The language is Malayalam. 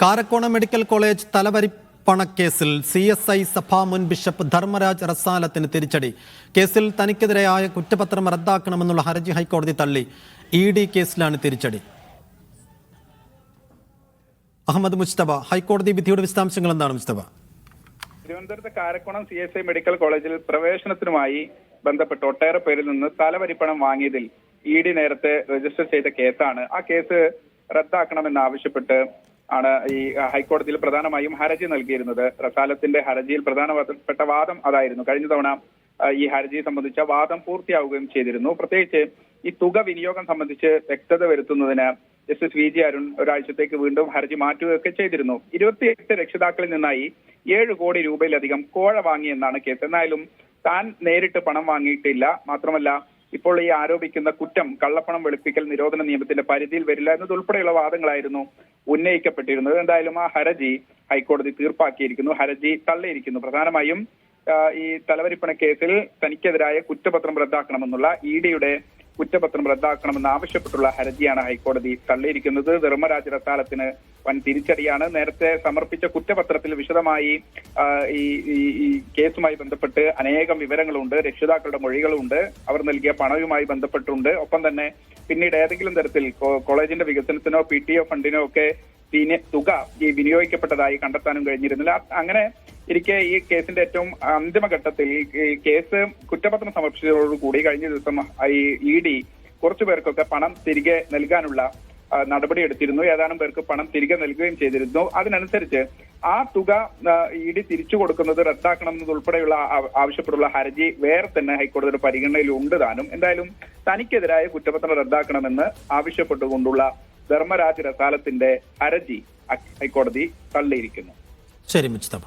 കാരക്കോണം മെഡിക്കൽ കോളേജ് തലവരിപ്പണക്കേസിൽ CSI സഭാ മുൻ ബിഷപ്പ് ധർമ്മരാജ് റസാലത്തിന് തിരിച്ചടി. കേസിൽ തനിക്കെതിരായ കുറ്റപത്രം റദ്ദാക്കണമെന്നുള്ള ഹർജി ഹൈക്കോടതി തള്ളി. ED കേസിലാണ് തിരിച്ചടി. അഹമ്മദ് മുസ്തഫ, ഹൈക്കോടതി വിധിയുടെ വിശദാംശങ്ങൾ എന്താണ് മുസ്തഫ? തിരുവനന്തപുരത്ത് കാരക്കോണം CSI മെഡിക്കൽ കോളേജിൽ പ്രവേശനത്തിനുമായി ബന്ധപ്പെട്ട് ഒട്ടേറെ പേരിൽ നിന്ന് തലവരിപ്പണം വാങ്ങിയതിൽ ED നേരത്തെ രജിസ്റ്റർ ചെയ്ത കേസാണ്. ആ കേസ് റദ്ദാക്കണമെന്നാവശ്യപ്പെട്ട് ആണ് ഈ ഹൈക്കോടതിയിൽ പ്രധാനമായും ഹർജി നൽകിയിരുന്നത്. റസാലത്തിന്റെ ഹർജിയിൽ പ്രധാനപ്പെട്ട വാദം അതായിരുന്നു. കഴിഞ്ഞ തവണ ഈ ഹർജി സംബന്ധിച്ച വാദം പൂർത്തിയാവുകയും ചെയ്തിരുന്നു. പ്രത്യേകിച്ച് ഈ തുക വിനിയോഗം സംബന്ധിച്ച് വ്യക്തത വരുത്തുന്നതിന് ജസ്റ്റിസ് VG അരുൺ ഒരാഴ്ചത്തേക്ക് വീണ്ടും ഹർജി മാറ്റുകയൊക്കെ ചെയ്തിരുന്നു. 28 രക്ഷിതാക്കളിൽ നിന്നായി 7 കോടി രൂപയിലധികം കോഴ വാങ്ങിയെന്നാണ് കേസ്. എന്നാലും താൻ നേരിട്ട് പണം വാങ്ങിയിട്ടില്ല, മാത്രമല്ല ഇപ്പോൾ ഈ ആരോപിക്കുന്ന കുറ്റം കള്ളപ്പണം വെളുപ്പിക്കൽ നിരോധന നിയമത്തിന്റെ പരിധിയിൽ വരില്ല എന്നതുൾപ്പെടെയുള്ള വാദങ്ങളായിരുന്നു ഉന്നയിക്കപ്പെട്ടിരുന്നത്. എന്തായാലും ആ ഹർജി ഹൈക്കോടതി തീർപ്പാക്കിയിരിക്കുന്നു, ഹർജി തള്ളിയിരിക്കുന്നു. പ്രധാനമായും ഈ തലവരിപ്പണ കേസിൽ തനിക്കെതിരായ കുറ്റപത്രം റദ്ദാക്കണമെന്നുള്ള EDയുടെ കുറ്റപത്രം റദ്ദാക്കണമെന്ന് ആവശ്യപ്പെട്ടുള്ള ഹർജിയാണ് ഹൈക്കോടതി തള്ളിയിരിക്കുന്നത്. ധർമ്മരാജ് റസാലത്തിന് വൻ തിരിച്ചടിയാണ്. നേരത്തെ സമർപ്പിച്ച കുറ്റപത്രത്തിൽ വിശദമായി ഈ കേസുമായി ബന്ധപ്പെട്ട് അനേകം വിവരങ്ങളുണ്ട്, രക്ഷിതാക്കളുടെ മൊഴികളുണ്ട്, അവർ നൽകിയ പണവുമായി ബന്ധപ്പെട്ടുണ്ട്. ഒപ്പം തന്നെ പിന്നീട് ഏതെങ്കിലും തരത്തിൽ കോളേജിന്റെ വികസനത്തിനോ PTO ഫണ്ടിനോ ഒക്കെ തുക ഈ വിനിയോഗിക്കപ്പെട്ടതായി കണ്ടെത്താനും കഴിഞ്ഞിരുന്നില്ല. അങ്ങനെ ഇരിക്കെ ഈ കേസിന്റെ ഏറ്റവും അന്തിമഘട്ടത്തിൽ ഈ കേസ് കുറ്റപത്രം സമർപ്പിച്ചതോടുകൂടി കഴിഞ്ഞ ദിവസം ഈ ED കുറച്ചു പേർക്കൊക്കെ പണം തിരികെ നൽകാനുള്ള നടപടി എടുത്തിരുന്നു. ഏതാനും പേർക്ക് പണം തിരികെ നൽകുകയും ചെയ്തിരുന്നു. അതിനനുസരിച്ച് ആ തുക ED തിരിച്ചു കൊടുക്കുന്നത് റദ്ദാക്കണം എന്നതുൾപ്പെടെയുള്ള ആവശ്യപ്പെട്ടുള്ള ഹർജി വേറെ തന്നെ ഹൈക്കോടതിയുടെ പരിഗണനയിൽ ഉണ്ട് താനും. എന്തായാലും തനിക്കെതിരായ കുറ്റപത്രം റദ്ദാക്കണമെന്ന് ആവശ്യപ്പെട്ടുകൊണ്ടുള്ള ധർമ്മരാജ് റസാലത്തിന്റെ ഹർജി ഹൈക്കോടതി തള്ളിയിരിക്കുന്നു. ശരി മുസ്തഫ.